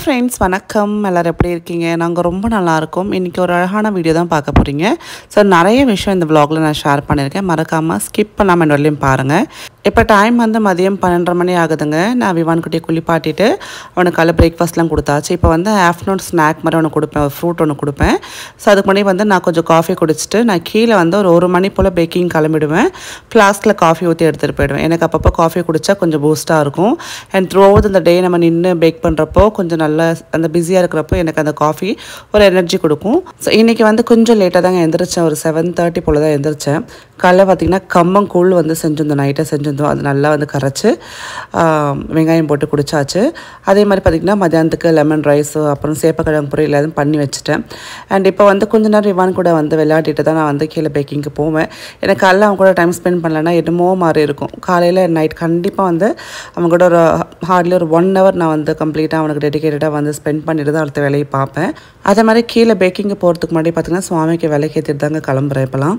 Friends வணக்கம். எல்லாரும் எப்படி இருக்கீங்க? நாங்கள் ரொம்ப நல்லா இருக்கோம். இன்றைக்கி ஒரு அழகான வீடியோ தான் பார்க்க போகிறீங்க. ஸோ நிறைய விஷயம் இந்த vlogல நான் ஷேர் பண்ணியிருக்கேன். மறக்காமல் ஸ்கிப் பண்ணாமல் இந்த வரலையும் பாருங்கள். இப்போ டைம் வந்து மதியம் 12:30 மணி ஆகுதுங்க. நான் விவான் குட்டியை குளிப்பாட்டிட்டு அவனுக்கு காலை பிரேக்ஃபாஸ்ட்லாம் கொடுத்தாச்சு. இப்போ வந்து ஆஃப்டர்நூன் ஸ்நாக் மாதிரி ஒன்று கொடுப்பேன், ஒரு ஃப்ரூட் ஒன்று கொடுப்பேன். ஸோ அதுக்கு முன்னாடி வந்து நான் கொஞ்சம் காஃபி குடிச்சிட்டு நான் கீழே வந்து ஒரு மணி போல் பேக்கிங் கிளம்பிடுவேன். ஃப்ளாஸ்கில் காஃபி ஊற்றி எடுத்துகிட்டு போயிடுவேன். எனக்கு அப்பப்போ காஃபி குடித்தா கொஞ்சம் பூஸ்ட்டாக இருக்கும். அண்ட் த்ரூ அவுட் இந்த டே நம்ம நின்று பேக் பண்ணுறப்போ கொஞ்சம் நல்லா அந்த பிஸியாக இருக்கிறப்போ எனக்கு அந்த காஃபி ஒரு எனர்ஜி கொடுக்கும். ஸோ இன்றைக்கி வந்து கொஞ்சம் லேட்டாக தாங்க எழுந்திரிச்சேன். ஒரு 7:30 போல் தான் எழுந்திரிச்சேன். காலைல பார்த்திங்கன்னா கம்பங்கூழ் வந்து செஞ்சுருந்தோம், நைட்டாக செஞ்சுருந்தோம். அது நல்லா வந்து கரைச்சி வெங்காயம் போட்டு குடிச்சாச்சு. அதே மாதிரி பார்த்திங்கன்னா மதியானத்துக்கு லெமன் ரைஸு அப்புறம் சேப்பக்கிழங்கு பொரியல் எதுவும் பண்ணி வச்சுட்டேன். அண்ட் இப்போ வந்து கொஞ்ச நேரம் விவான் கூட வந்து விளையாடிட்டு தான் நான் வந்து கீழே பேக்கிங்க்கு போவேன். எனக்கு காலைல அவங்க கூட டைம் ஸ்பெண்ட் பண்ணலன்னா என்னமோ மாதிரி இருக்கும். காலையில் நைட் கண்டிப்பாக வந்து அவங்க கூட ஒரு ஹார்ட்லி ஒரு 1 hour நான் வந்து கம்ப்ளீட்டாக அவனுக்கு டெடிக்கேட்டடாக வந்து ஸ்பெண்ட் பண்ணிட்டு தான் அடுத்த வேலையை பார்ப்பேன். அதே மாதிரி கீழே பேக்கிங்கு போகிறதுக்கு முன்னாடி பார்த்திங்கன்னா சுவாமிக்கு விலைக்கேற்றிட்டு தாங்க கிளம்புறேன் இப்போலாம்.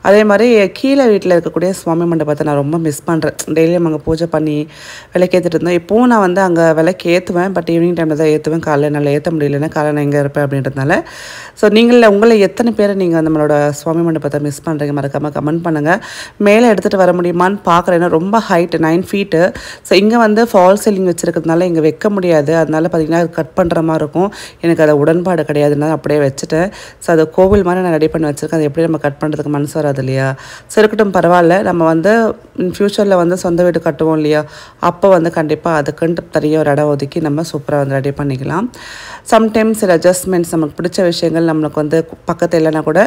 அதே மாதிரி கீழே வீட்டில் இருக்கக்கூடிய சுவாமி மண்டபத்தை நான் ரொம்ப மிஸ் பண்ணுறேன். டெய்லியும் அங்கே பூஜை பண்ணி விலைக்கேற்றிட்டு இருந்தேன். இப்போவும் நான் வந்து அங்கே விலைக்கு ஏற்றுவேன். பட் ஈவினிங் டைமில் தான் ஏற்றுவேன். காலையில் என்னால் ஏற்ற முடியலன்னா காலையில் நான் எங்கே இருப்பேன் அப்படின்றதுனால. ஸோ உங்களை எத்தனை பேர் நீங்கள் நம்மளோட சுவாமி மண்டபத்தை மிஸ் பண்ணுறீங்க? மறக்காமல் கமெண்ட் பண்ணுங்கள். மேலே எடுத்துகிட்டு வர முடியுமான்னு பார்க்குறேன். ஏன்னா ரொம்ப ஹைட்டு 9 feet. ஸோ இங்கே வந்து ஃபால் சீலிங் வச்சுருக்கிறதுனால இங்கே வைக்க முடியாது. அதனால பார்த்திங்கன்னா அது கட் பண்ணுற மாதிரி இருக்கும். எனக்கு அதை உடன்பாடு கிடையாதுனால அப்படியே வச்சுட்டேன். ஸோ அது கோவில் மாதிரி நான் ரெடி பண்ணி வச்சுருக்கேன். அது எப்படி நம்ம கட் பண்ணுறதுக்கு மனசு வராது இல்லையா? ஸோ இருக்கட்டும், பரவாயில்ல. நம்ம வந்து ஃப்யூச்சரில் வந்து சொந்த வீடு கட்டுவோம் இல்லையா? அப்போ வந்து கண்டிப்பாக அதுக்குன்ட்டு தனியாக ஒரு இடம் ஒதுக்கி நம்ம சூப்பராக வந்து ரெடி பண்ணிக்கலாம். சம்டைம்ஸ் சில அட்ஜஸ்ட்மெண்ட்ஸ் நமக்கு பிடிச்ச விஷயங்கள் நம்மளுக்கு வந்து பக்கத்தில் இல்லைன்னா கூட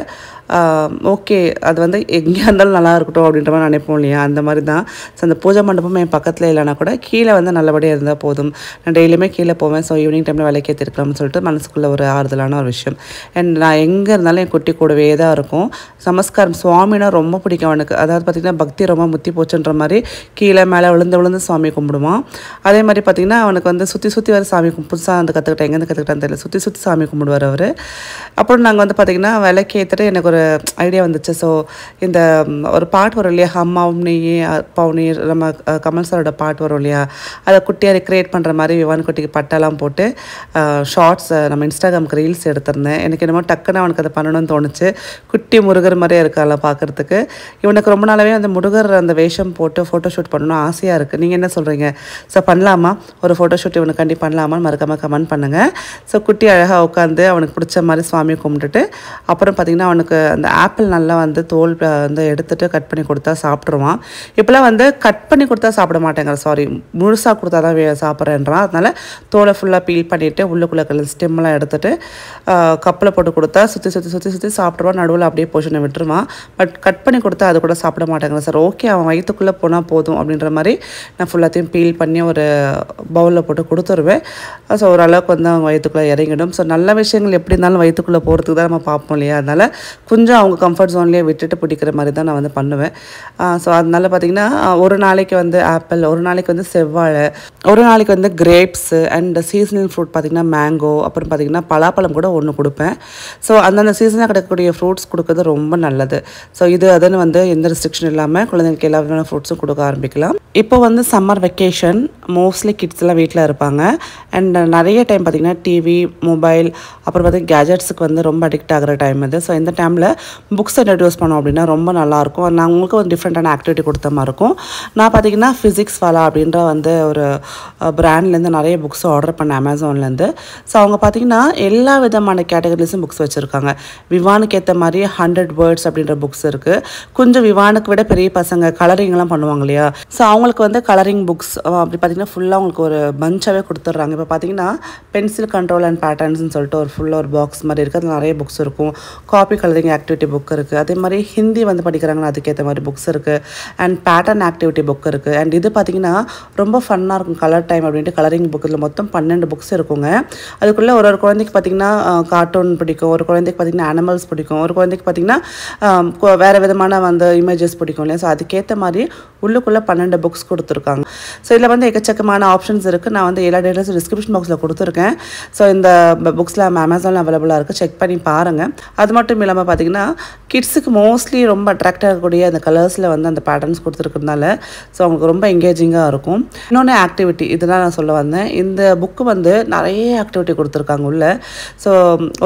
ஓகே, அது வந்து எங்கேயா இருந்தாலும் நல்லா இருக்கட்டும் அப்படின்ற மாதிரி நினைப்போம் இல்லையா? அந்த மாதிரி தான். ஸோ அந்த பூஜை மண்டபம் என் பக்கத்தில் இல்லைனா கூட கீழே வந்து நல்லபடியாக இருந்தால் போதும். நான் டெய்லியுமே கீழே போவேன். ஸோ ஈவினிங் டைமில் விலைக்கேற்றிருக்கலாம்னு சொல்லிட்டு மனசுக்குள்ளே ஒரு ஆறுதலான ஒரு விஷயம். அண்ட் நான் எங்கே இருந்தாலும் என் குட்டி கூடவே தான் இருக்கும். நமஸ்காரம் சுவாமினா ரொம்ப பிடிக்கும் அவனுக்கு. அதாவது பார்த்திங்கன்னா பக்தி ரொம்ப முத்தி போச்சுன்ற மாதிரி கீழே மேலே விழுந்து சுவாமி கும்பிடுவான். அதே மாதிரி பார்த்திங்கன்னா அவனுக்கு வந்து சுற்றி வர சாமி புதுசாக வந்து கற்றுக்கிட்டேன். எங்கேருந்து கற்றுக்கிட்டான்னு தெரியல. சுற்றி சாமி கும்பிடுவார் அவர். அப்புறம் நாங்கள் வந்து பார்த்திங்கன்னா விலைக்கேற்றிட்டு எனக்கு ஒரு ஐடியா வந்துச்சு. ஸோ இந்த ஒரு பாட்டு வரும் இல்லையா, அம்மாவும் நெய்யே அப்பாவும் நெய், நம்ம கமல் சாரோட பாட்டு வரும் இல்லையா, அதை குட்டியாக ரிக்ரியேட் பண்ணுற மாதிரி விவான் குட்டிக்கு பட்டெல்லாம் போட்டு ஷார்ட்ஸ் நம்ம இன்ஸ்டாகிராமுக்கு ரீல்ஸ் எடுத்திருந்தேன். எனக்கு என்னமோ டக்குன்னு அவனுக்கு அதை பண்ணணும்னு தோணுச்சு. குட்டி முருகர் மாதிரியே இருக்கால பார்க்குறதுக்கு. இவனுக்கு ரொம்ப நாளாகவே அந்த முருகர் அந்த வேஷம் போட்டு ஃபோட்டோ ஷூட் பண்ணணும்னு ஆசையாக இருக்குது. நீங்கள் என்ன சொல்கிறீங்க? ஸோ பண்ணலாமா? ஒரு ஃபோட்டோ ஷூட் இவனுக்கு கண்டிப்பாக பண்ணலாமான்னு மறக்காமல் கமெண்ட் பண்ணுங்கள். ஸோ குட்டி அழகாக உட்காந்து அவனுக்கு பிடிச்ச மாதிரி சுவாமி கும்பிட்டுட்டு அப்புறம் பார்த்திங்கன்னா அவனுக்கு அந்த ஆப்பிள் நல்லா வந்து தோல் வந்து எடுத்துகிட்டு கட் பண்ணி கொடுத்தா சாப்பிட்ருவான். இப்போலாம் வந்து கட் பண்ணி கொடுத்தா சாப்பிட மாட்டேங்கிற, சாரி முழுசாக கொடுத்தா தான் சாப்பிட்றேன்றான். அதனால் தோலை ஃபுல்லாக பீல் பண்ணிவிட்டு உள்ளுக்குள்ளே ஸ்டெம்மெல்லாம் எடுத்துகிட்டு கப்பில் போட்டு கொடுத்தா சுற்றி சாப்பிட்ருவான். நடுவில் அப்படியே போஷனை விட்டுருவான். பட் கட் பண்ணி கொடுத்தா அது கூட சாப்பிட மாட்டேங்கிறான். சார் ஓகே, அவன் வயிற்றுக்குள்ளே போனால் போதும் அப்படின்ற மாதிரி நான் ஃபுல்லாத்தையும் பீல் பண்ணி ஒரு பவுலில் போட்டு கொடுத்துருவேன். ஸோ ஓரளவுக்கு வந்து அவங்க வயிற்றுக்குள்ளே இறங்கிடும். ஸோ நல்ல விஷயங்கள் எப்படி இருந்தாலும் வயிற்றுக்குள்ளே போகிறதுக்கு தான் நம்ம பார்ப்போம் இல்லையா? அதனால் கொஞ்சம் அவங்க கம்ஃபர்ட் ஜோன்லேயே விட்டுட்டு பிடிக்கிற மாதிரி தான் நான் வந்து பண்ணுவேன். ஸோ அதனால் பார்த்திங்கன்னா ஒரு நாளைக்கு வந்து ஆப்பிள், ஒரு நாளைக்கு வந்து செவ்வாழை, ஒரு நாளைக்கு வந்து கிரேப்ஸு அண்ட் சீசனல் ஃப்ரூட் பார்த்திங்கன்னா மேங்கோ, அப்புறம் பார்த்திங்கன்னா பலாப்பழம் கூட ஒன்று கொடுப்பேன். ஸோ அந்தந்த சீசனாக கிடைக்கக்கூடிய ஃப்ரூட்ஸ் கொடுக்குறது ரொம்ப நல்லது. ஸோ அதுன்னு வந்து எந்த ரெஸ்ட்ரிக்ஷன் இல்லாமல் குழந்தைங்களுக்கு எல்லா விதமான ஃப்ரூட்ஸும் கொடுக்க ஆரம்பிக்கலாம். இப்போ வந்து சம்மர் வெக்கேஷன், மோஸ்ட்லி கிட்ஸ்லாம் வீட்டில் இருப்பாங்க. அண்ட் நிறைய டைம் பார்த்திங்கன்னா டிவி, மொபைல், அப்புறம் பார்த்திங்கன்னா கேஜெட்ஸுக்கு வந்து ரொம்ப அடிக்ட் ஆகிற டைம் இது. ஸோ இந்த டைமில் புக்ஸ் இன்ட்ரடியூஸ் பண்ணோம் அப்படின்னா ரொம்ப நல்லாயிருக்கும். நான் உங்களுக்கு ஒரு டிஃப்ரெண்ட்டான ஆக்டிவிட்டி கொடுத்த மாதிரி இருக்கும். நான் பார்த்திங்கன்னா ஃபிசிக்ஸ் வாலா அப்படின்ற வந்து ஒரு பிராண்ட்லேருந்து நிறைய புக்ஸ் ஆர்டர் பண்ணேன் அமேசான்லேருந்து. ஸோ அவங்க பார்த்திங்கன்னா எல்லா விதமான கேட்டகரிஸும் புக்ஸ் வச்சுருக்காங்க. விவானுக்கு ஏற்ற மாதிரி 100 words அப்படின்ற புக்ஸ் இருக்குது. கொஞ்சம் விவானுக்கு விட பெரிய பசங்க கலரிங்லாம் பண்ணுவாங்க இல்லையா? ஸோ அவங்களுக்கு வந்து கலரிங் புக்ஸ் அப்படி பார்த்திங்கன்னா ஃபுல்லாக அவங்களுக்கு ஒரு பஞ்சாகவே கொடுத்துட்றாங்க. இப்போ பார்த்திங்கன்னா பென்சில் கண்ட்ரோல் அண்ட் பேட்டர்ன்ஸ்னு சொல்லிட்டு ஒரு ஃபுல்லாக ஒரு பாக்ஸ் மாதிரி இருக்குது. அதில் நிறைய புக்ஸ் இருக்கும். காப்பி கலரிங் ஆக்டிவிட்டி புக் இருக்குது. அதே மாதிரி ஹிந்தி வந்து படிக்கிறாங்கன்னா அதுக்கேற்ற மாதிரி புக்ஸ் இருக்குது. அண்ட் பேட்டர்ன் ஆக்டிவிட்டி புக் இருக்குது. அண்ட் இது பார்த்திங்கன்னா ரொம்ப ஃபன்னாக இருக்கும். கலர் டைம் அப்படின்ட்டு கலரிங் புக். இதில் மொத்தம் 12 புக்ஸ் இருக்குங்க. அதுக்குள்ளே ஒரு குழந்தைக்கு பார்த்திங்கன்னா கார்ட்டூன் பிடிக்கும், ஒரு குழந்தைக்கு பார்த்திங்கன்னா அனிமல்ஸ் பிடிக்கும், ஒரு குழந்தைக்கு பார்த்திங்கன்னா வேறு விதமான வந்து இமேஜஸ் பிடிக்கும் இல்லையா? ஸோ அதுக்கேற்ற மாதிரி உள்ளுக்குள்ளே 12 புக்ஸ் கொடுத்துருக்காங்க. ஸோ இதில் வந்து எக்கச்சக்கமான ஆப்ஷன்ஸ் இருக்குது. நான் வந்து எல்லா டீட்டெயில்ஸும் டிஸ்கிரிப்ஷன் பாக்ஸில் கொடுத்துருக்கேன். ஸோ இந்த புக்ஸ்லாம் அமேசானில் அவைலபிளாக இருக்குது, செக் பண்ணி பாருங்கள். அது மட்டும் இல்லாமல் பார்த்தீங்கன்னா கிட்ஸுக்கு மோஸ்ட்லி ரொம்ப அட்ராக்ட் ஆகக்கூடிய அந்த கலர்ஸில் வந்து அந்த பேட்டர்ன்ஸ் கொடுத்துருக்கிறதுனால ஸோ அவங்களுக்கு ரொம்ப எங்கேஜிங்காக இருக்கும். இன்னொன்று ஆக்டிவிட்டி, இதுதான் நான் சொல்ல வந்தேன். இந்த புக்கு வந்து நிறைய ஆக்டிவிட்டி கொடுத்துருக்காங்க உள்ள. ஸோ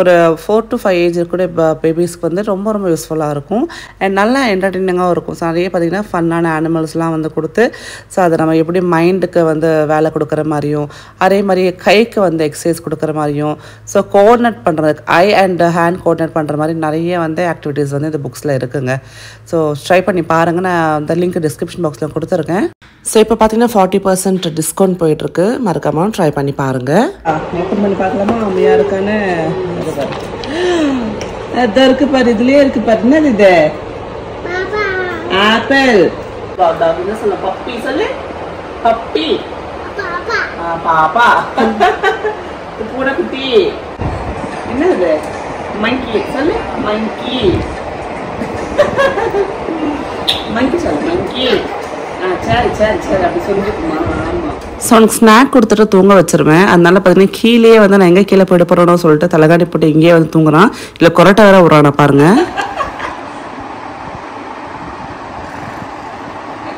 ஒரு 4 to 5 ஏஜ் கூட பேபிஸ்க்கு வந்து ரொம்ப ரொம்ப யூஸ்ஃபுல்லாக இருக்கும் அண்ட் நல்லா என்டர்டெய்னிங்காகவும் இருக்கும். ஸோ நிறைய பார்த்திங்கன்னா ஃபன்னான அனிமல்ஸ்லாம் வந்து கொடுத்து ஸோ அதை நம்ம எப்படி மைண்டுக்கு வந்து வேலை கொடுக்குற மாதிரியும் அதே மாதிரி கைக்கு வந்து எக்ஸசைஸ் கொடுக்குற மாதிரியும் ஸோ கோஆர்டினேட் பண்ணுறதுக்கு ஐ அண்ட் ஹேண்ட் கோஆர்டினேட் பண்ணுற மாதிரி நிறைய வந்து ஆக்டிவிட்டீஸ் வந்து இந்த புக்ஸில் இருக்குங்க. ஸோ ட்ரை பண்ணி பாருங்கள். நான் அந்த லிங்க் டிஸ்கிரிப்ஷன் பாக்ஸில் கொடுத்துருக்கேன். ஸோ இப்போ பார்த்தீங்கன்னா 40% டிஸ்கவுண்ட் போயிட்டுருக்கு. மறக்காமல் ட்ரை பண்ணி பாருங்கள். ஓப்பன் பண்ணி பார்க்கலாமா அம்மையாக இருக்கான்னு. அது இருக்கு பாரு, இதுலேயே இருக்கு பாரு. என்னது இது? ஆப்பிள். என்ன சொல்ல? பப்பி சொல்லு. பப்பி. பாப்பா. பூனை குட்டி. என்னது? மங்கி சொல்லு. மங்கி. மங்கி சொல்லு. மங்கி. சரி சரி சரி அப்படி சொல்லிட்டுமா. ஆமாம். ஸோ அவனுக்கு ஸ்நாக் கொடுத்துட்டு தூங்க வச்சிருவேன். அதனால பார்த்தீங்கன்னா கீழே வந்து நான் எங்கே கீழே போயிட போகிறோன்னு சொல்லிட்டு தலைகாணி போட்டு இங்கேயே வந்து தூங்குறான். இல்லை கொரட்டை வேற விட்றான பாருங்க.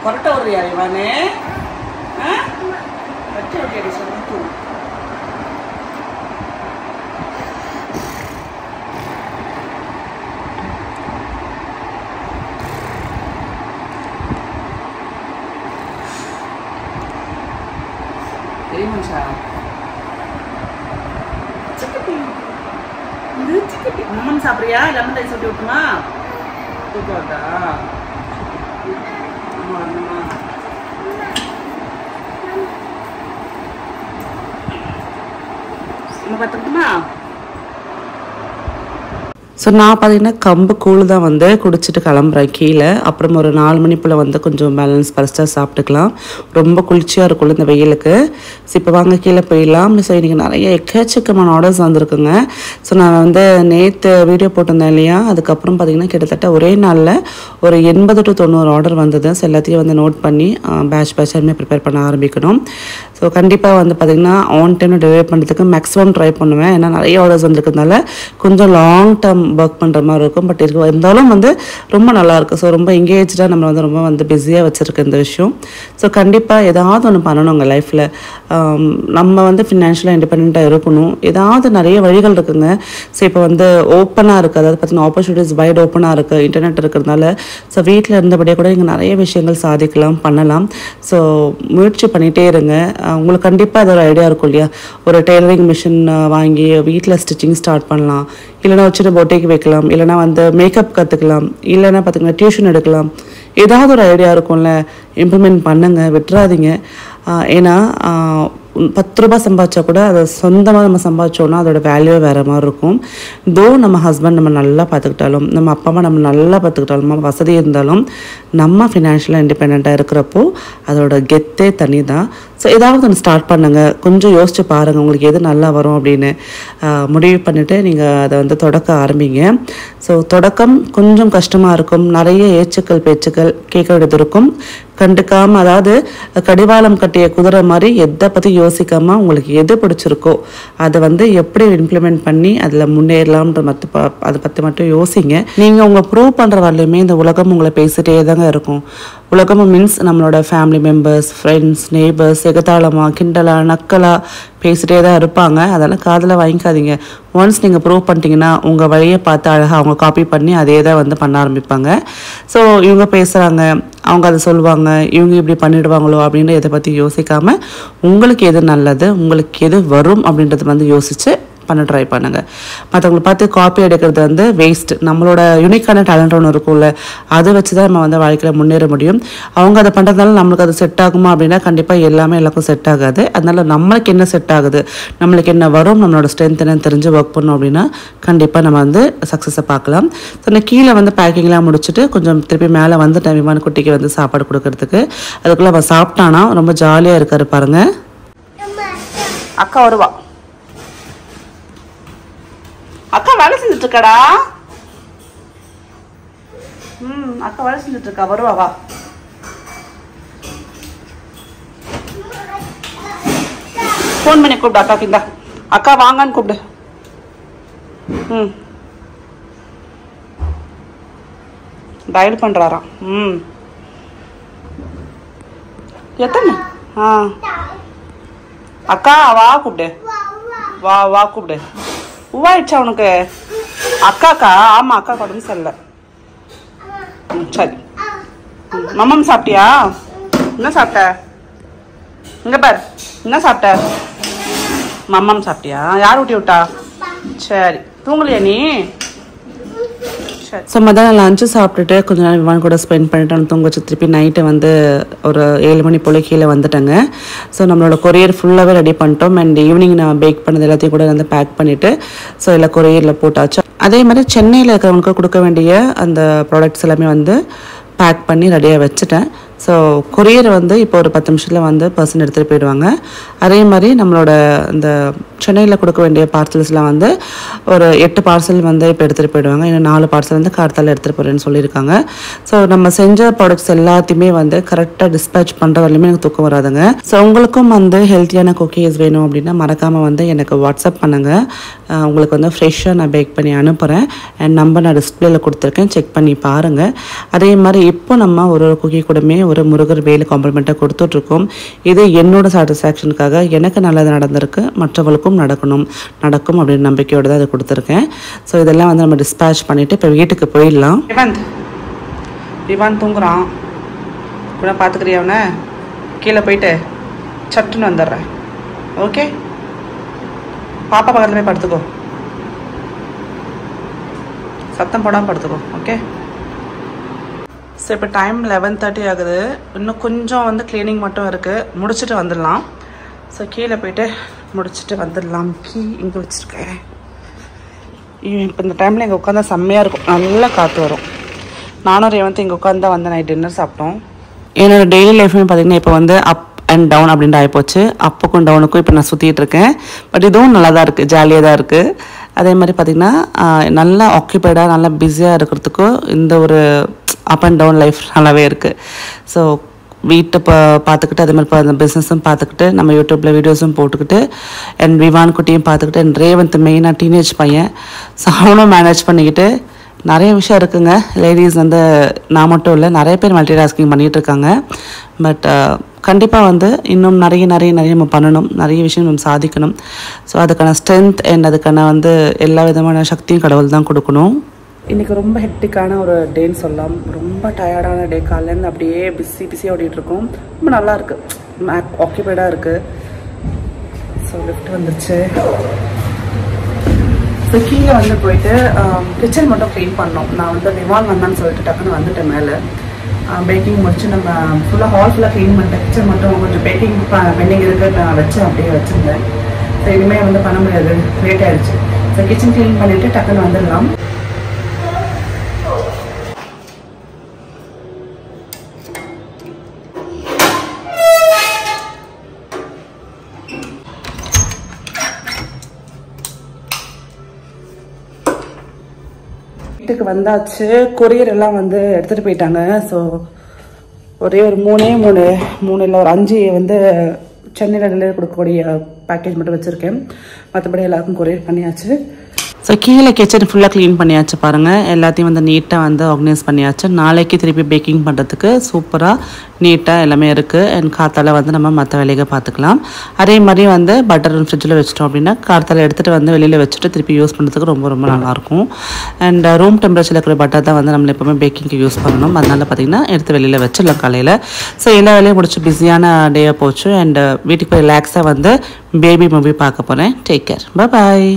கொரட்டை விட்றியா இவானே? லெமன் சாப்பிட்றியா? லெமன் ரைஸ் ஊற்றி விட்டுமா? தூக்காதா? பார்த்துக்கிட்டுமா? ஸோ நான் பார்த்தீங்கன்னா கம்பு கூழ் தான் வந்து குடிச்சிட்டு கிளம்புறேன் கீழே. அப்புறம் ஒரு 4 மணி போல் வந்து கொஞ்சம் பேலன்ஸ் பறிச்சா சாப்பிட்டுக்கலாம். ரொம்ப குளிர்ச்சியாக இருக்கும்ல இந்த வெயிலுக்கு. ஸோ இப்போ வாங்க கீழே போயிடலாம். ஸோ இன்றைக்கி நிறைய எக்கச்சக்கமான ஆர்டர்ஸ் வந்திருக்குங்க. ஸோ நான் வந்து நேற்று வீடியோ போட்டிருந்தேன் இல்லையா, அதுக்கப்புறம் பார்த்திங்கன்னா கிட்டத்தட்ட ஒரே நாளில் ஒரு 80 to 90 ஆர்டர் வந்தது. ஸோ எல்லாத்தையும் வந்து நோட் பண்ணி பேட்சாக ப்ரிப்பேர் பண்ண ஆரம்பிக்கணும். ஸோ கண்டிப்பாக வந்து பார்த்திங்கன்னா ஆன் டைமில் டெலிவரி பண்ணுறதுக்கு மேக்ஸிமம் ட்ரை பண்ணுவேன். ஏன்னா நிறைய ஆர்டர்ஸ் வந்துருக்கிறதுனால கொஞ்சம் லாங் டேர்ம் ஒர்க் பண்ணுற மாதிரி இருக்கும். பட் இருந்தாலும் வந்து ரொம்ப நல்லாயிருக்கு. ஸோ ரொம்ப எங்கேஜாக நம்ம வந்து ரொம்ப வந்து பிஸியாக வச்சுருக்கு இந்த விஷயம். ஸோ கண்டிப்பாக ஏதாவது ஒன்று பண்ணணும் உங்கள் லைஃப்பில். நம்ம வந்து ஃபினான்ஷியலாக இண்டிபெண்ட்டாக இருக்கணும். ஏதாவது நிறைய வழிகள் இருக்குங்க. ஸோ இப்போ வந்து ஓப்பனாக இருக்குது, அதாவது பார்த்தீங்கன்னா ஆப்பர்ச்சுனிட்டிஸ் வைட் ஓப்பனாக இருக்குது, இன்டர்நெட் இருக்கிறதுனால. ஸோ வீட்டில் இருந்தபடியே கூட நீங்கள் நிறைய விஷயங்கள் சாதிக்கலாம், பண்ணலாம். ஸோ முயற்சி பண்ணிகிட்டே இருங்க. உங்களுக்கு கண்டிப்பாக அது ஒரு ஐடியா இருக்கும் இல்லையா, ஒரு டெய்லரிங் மிஷின் வாங்கி வீட்டில் ஸ்டிச்சிங் ஸ்டார்ட் பண்ணலாம், இல்லைனா வச்சுட்டு பொட்டிக்கு வைக்கலாம், இல்லைனா வந்து மேக்கப் கற்றுக்கலாம், இல்லைனா பார்த்திங்கன்னா டியூஷன் எடுக்கலாம். ஏதாவது ஒரு ஐடியா இருக்கும்ல, இம்ப்ளிமெண்ட் பண்ணுங்க, விட்டுறாதீங்க. ஏன்னா 10 ரூபாய் சம்பாதிச்சா கூட அதை சொந்தமாக நம்ம சம்பாதிச்சோன்னா அதோட வேல்யூ வேறு மாதிரி இருக்கும். நம்ம ஹஸ்பண்ட் நம்ம நல்லா பார்த்துக்கிட்டாலும், நம்ம அப்பா அம்மா நம்ம நல்லா பார்த்துக்கிட்டாலும், நம்ம வசதி இருந்தாலும், நம்ம ஃபினான்ஷியலாக இண்டிபெண்ட்டாக இருக்கிறப்போ அதோட கெத்தே தனி தான். ஸோ ஏதாவது ஒன்று ஸ்டார்ட் பண்ணுங்கள். கொஞ்சம் யோசிச்சு பாருங்கள் உங்களுக்கு எது நல்லா வரும் அப்படின்னு முடிவு பண்ணிவிட்டு நீங்கள் அதை வந்து தொடக்க ஆரம்பிங்க. ஸோ தொடக்கம் கொஞ்சம் கஷ்டமாக இருக்கும், நிறைய ஏச்சுக்கள் பேச்சுக்கள் கேட்க வேண்டியது இருக்கும். கண்டுக்காமல், அதாவது கடிவாளம் கட்டிய குதிரை மாதிரி எதை பற்றி யோசிக்காமல் உங்களுக்கு எது பிடிச்சிருக்கோ அதை வந்து எப்படி இம்ப்ளிமெண்ட் பண்ணி அதில் முன்னேறலாம்ன்ற அதை பற்றி மட்டும் யோசிங்க. நீங்கள் உங்களை ப்ரூவ் பண்ணுற வரலையுமே இந்த உலகம் உங்களை பேசிகிட்டே தாங்க இருக்கும். உலகம் மீன்ஸ் நம்மளோட ஃபேமிலி மெம்பர்ஸ், ஃப்ரெண்ட்ஸ், நெய்பர்ஸ் எகத்தாளமாக கிண்டலாக நக்கலாக பேசிகிட்டே தான் இருப்பாங்க. அதெல்லாம் காதில் வாங்கிக்காதீங்க. ஒன்ஸ் நீங்கள் ப்ரூவ் பண்ணிட்டீங்கன்னா உங்கள் வழியை பார்த்து அழகாக அவங்க காப்பி பண்ணி அதே தான் வந்து பண்ண ஆரம்பிப்பாங்க. ஸோ இவங்க பேசுகிறாங்க, அவங்க அதை சொல்லுவாங்க, இவங்க இப்படி பண்ணிடுவாங்களோ அப்படின்னு இதை பற்றி யோசிக்காமல் உங்களுக்கு எது நல்லது, உங்களுக்கு எது வரும் அப்படின்றத வந்து யோசித்து பண்ண ட்ரை பண்ணுங்கள். மற்றவங்களை பார்த்து காப்பி எடுக்கிறது வந்து வேஸ்ட். நம்மளோட யூனிக்கான டேலண்ட் ஒன்று இருக்கும்ல, அதை வச்சு தான் நம்ம வந்து வாழ்க்கையில் முன்னேற முடியும். அவங்க அதை பண்ணுறதுனால நம்மளுக்கு அது செட் ஆகுமா அப்படின்னா கண்டிப்பாக எல்லாமே எல்லாருக்கும் செட் ஆகாது. அதனால் நம்மளுக்கு என்ன செட் ஆகுது, நம்மளுக்கு என்ன வரும், நம்மளோட ஸ்ட்ரென்த் என்னன்னு தெரிஞ்சு ஒர்க் பண்ணோம் அப்படின்னா கண்டிப்பாக நம்ம வந்து சக்ஸஸை பார்க்கலாம். ஸோ நான் கீழே வந்து பேக்கிங்லாம் முடிச்சுட்டு கொஞ்சம் திருப்பி மேலே வந்துட்டேன் விமான குட்டிக்கு வந்து சாப்பாடு கொடுக்கறதுக்கு. அதுக்குள்ளே அவன் சாப்பிட்டானா ரொம்ப ஜாலியாக இருக்காரு பாருங்கள். அக்கா வருவா, அக்கா வேலை செஞ்சுட்டு இருக்காடா. அக்கா வேலை செஞ்சுட்டு இருக்கா, வருவா வா. ஃபோன் பண்ணி கூப்பிடு அக்காக்கு. இந்தா அக்கா வாங்கன்னு கூப்பிடு. டயல் பண்ணுறாராம். எத்தனை? அக்கா வா கூப்பிடு. வா வா கூப்பிடு. உவாயிடுச்சா உனக்கு? அக்காக்கா? ஆமாம் அக்கா உடம்பு சரியில்லை. சரி. மம்மம் சாப்பிட்டியா? என்ன சாப்பிட்ட? இங்க பாரு, என்ன சாப்பிட்ட? மம்மம் சாப்பிட்டியா? யார் ஊட்டி விட்டா? சரி, தூங்கலையா நீ? ஸோ மதியானம் லஞ்சு சாப்பிட்டுட்டு கொஞ்சம் நேரம் விவான் கூட ஸ்பெண்ட் பண்ணிட்டு தூங்க வச்சு திருப்பி நைட்டு வந்து ஒரு 7 மணி போல் கீழே வந்துட்டேங்க. ஸோ நம்மளோட கொரியர் ஃபுல்லாகவே ரெடி பண்ணிட்டோம். அண்ட் ஈவினிங் நான் பேக் பண்ணது எல்லாத்தையும் கூட வந்து பேக் பண்ணிவிட்டு ஸோ எல்லாம் கொரியரில் போட்டாச்சு. அதே மாதிரி சென்னையில் இருக்கிறவங்களுக்கு கொடுக்க வேண்டிய அந்த ப்ராடக்ட்ஸ் எல்லாமே வந்து பேக் பண்ணி ரெடியாக வச்சுட்டேன். ஸோ கொரியர் வந்து இப்போ ஒரு 10 நிமிஷத்தில் வந்து பர்சன் எடுத்துகிட்டு போயிடுவாங்க. அதே மாதிரி நம்மளோட இந்த சென்னையில் கொடுக்க வேண்டிய பார்சல்ஸ்லாம் வந்து ஒரு 8 பார்சல் வந்து இப்போ எடுத்துகிட்டு போயிடுவாங்க. இன்னும் 4 பார்சல் வந்து கார்த்தால் எடுத்துகிட்டு போகிறேன்னு சொல்லியிருக்காங்க. ஸோ நம்ம செஞ்ச ப்ராடக்ட்ஸ் எல்லாத்தையுமே வந்து கரெக்டாக டிஸ்பேச் பண்ணுற வரலையுமே எனக்கு தூக்கம் வராதுங்க. ஸோ உங்களுக்கும் வந்து ஹெல்த்தியான குக்கீஸ் வேணும் அப்படின்னா மறக்காமல் வந்து எனக்கு வாட்ஸ்அப் பண்ணுங்கள். உங்களுக்கு வந்து ஃப்ரெஷ்ஷாக நான் பேக் பண்ணி அனுப்புகிறேன். அண்ட் நம்பர் நான் டிஸ்பிளேயில் கொடுத்துருக்கேன், செக் பண்ணி பாருங்கள். அதே மாதிரி இப்போ நம்ம ஒரு குக்கி கூடமே ஒரு முருகர் வேலை காம்ப்ளிமெண்ட்டாக கொடுத்துட்ருக்கோம். இது என்னோட சாட்டிஸ்ஃபேக்ஷனுக்காக எனக்கு நல்லது நடந்திருக்கு, மற்றவங்களுக்கும் நடக்கும் அப்படின்னு நம்பிக்கையோடு தான் அதை கொடுத்துருக்கேன். ஸோ இதெல்லாம் வந்து நம்ம டிஸ்பேச் பண்ணிவிட்டு இப்போ வீட்டுக்கு போயிடலாம். விவான் தூங்குறான் கூட பார்த்துக்கிறியா? அவனை கீழே போயிட்டு சட்டுன்னு வந்துடுறேன். ஓகே, பாப்பா பக்கத்தில் போய் படுத்துக்கோ, சத்தம் போடாமல் படுத்துக்கோ. ஓகே. ஸோ இப்போ டைம் 11:30 ஆகுது. இன்னும் கொஞ்சம் வந்து க்ளீனிங் மட்டும் இருக்குது, முடிச்சுட்டு வந்துடலாம். ஸோ கீழே போய்ட்டு முடிச்சுட்டு வந்துடலாம். கீ இங்கே வச்சுருக்கேன். இப்போ இந்த டைமில் இங்கே உட்காந்தா செம்மையாக இருக்கும், நல்லா காற்று வரும். நானும் ரேவந்த் இங்கே உட்காந்து தான் வந்து நைட் டின்னர் சாப்பிட்டோம். என்னோட டெய்லி லைஃப்னு பார்த்திங்கன்னா இப்போ வந்து அப் அண்ட் டவுன் அப்படின்ட்டு ஆகிப்போச்சு. அப்புக்கும் டவுனுக்கும் இப்போ நான் சுற்றிட்டு இருக்கேன். பட் இதுவும் நல்லா தான் இருக்குது, ஜாலியாக தான் இருக்குது. அதே மாதிரி பார்த்திங்கன்னா நல்லா ஆக்குபைடாக நல்லா பிஸியாக இருக்கிறதுக்கும் இந்த ஒரு அப் அண்ட் டவுன் லைஃப் நல்லாவே இருக்குது. ஸோ வீட்டை பார்த்துக்கிட்டு அதே மாதிரி அந்த பிஸ்னஸும் பார்த்துக்கிட்டு நம்ம யூடியூப்பில் வீடியோஸும் போட்டுக்கிட்டு என் விவான் குட்டியும் பார்த்துக்கிட்டு என் ரேவந்த் மெயினாக டீனேஜ் பையன், ஸோ அவனும் மேனேஜ் பண்ணிக்கிட்டு நிறைய விஷயம் இருக்குங்க. லேடிஸ் வந்து நான் மட்டும் இல்லை, நிறைய பேர் மல்டி டாஸ்கிங் பண்ணிகிட்டு இருக்காங்க. பட் கண்டிப்பாக வந்து இன்னும் நிறைய நம்ம பண்ணணும், நிறைய விஷயம் நம்ம சாதிக்கணும். ஸோ அதுக்கான ஸ்ட்ரென்த் அண்ட் அதுக்கான வந்து எல்லா விதமான சக்தியும் கடவுள் தான் கொடுக்கணும். இன்றைக்கி ரொம்ப ஹெக்டிக்கான ஒரு டேன்னு சொல்லலாம். ரொம்ப டயர்டான டே. காலையிலேருந்து அப்படியே பிஸியாக ஓடிட்டுருக்கோம். ரொம்ப நல்லா இருக்குது, ஆக்குபைடாக இருக்குது. ஸோ லிஃப்ட் வந்துருச்சு. ஸோ கீழே வந்து போயிட்டு கிச்சன் மட்டும் க்ளீன் பண்ணோம். நான் வந்து விவான் வந்தான்னு சொல்லிட்டு டக்குன்னு வந்துட்டேன் மேலே. பேக்கிங் முடிச்சு நம்ம ஃபுல்லாக ஹால் ஃபுல்லாக க்ளீன் பண்ணிட்டேன். கிச்சன் மட்டும் கொஞ்சம் பேக்கிங் பெண்டிங் இருக்குது, நான் வச்சு அப்படியே வச்சுருந்தேன். ஸோ இனிமேல் வந்து பண்ண முடியாது, லேட் ஆகிடுச்சு. ஸோ கிச்சன் க்ளீன் பண்ணிவிட்டு டக்குன்னு வந்துடலாம். வீட்டுக்கு வந்தாச்சு. கொரியர் எல்லாம் வந்து எடுத்துகிட்டு போயிட்டாங்க. ஸோ ஒரே ஒரு மூணு இல்லை ஒரு 5 வந்து சென்னையில் டெலிவரி கொடுக்கக்கூடிய பேக்கேஜ் மட்டும் வச்சுருக்கேன். மற்றபடி எல்லாருக்கும் கொரியர் பண்ணியாச்சு. ஸோ கீழே கிச்சன் ஃபுல்லாக க்ளீன் பண்ணியாச்சு பாருங்கள். எல்லாத்தையும் வந்து நீட்டாக வந்து ஆர்கனைஸ் பண்ணியாச்சு. நாளைக்கு திருப்பி பேக்கிங் பண்ணுறதுக்கு சூப்பராக நீட்டாக எல்லாமே இருக்குது. அண்ட் காத்தால் வந்து நம்ம மற்ற வேலையை பார்த்துக்கலாம். அதே மாதிரி வந்து பட்டர் ஃப்ரிட்ஜில் வச்சிட்டோம் அப்படின்னா காத்தால் எடுத்துகிட்டு வந்து வெளியில் வச்சுட்டு திருப்பி யூஸ் பண்ணுறதுக்கு ரொம்ப நல்லாயிருக்கும். அண்ட் ரூம் டெம்பரேச்சரில் இருக்கிற பட்டர் தான் வந்து நம்ம எப்போவுமே பேக்கிங்க்கு யூஸ் பண்ணணும். அதனால் பார்த்திங்கன்னா எடுத்து வெளியில் வச்சிடலாம் காலையில். ஸோ எல்லா வேலையும் முடிச்சு பிஸியான டேயாக போச்சு. அண்ட் வீட்டுக்கு போய் ரிலாக்ஸாக வந்து பேபி மூவி பார்க்க போகிறேன். டேக் கேர், பாய்.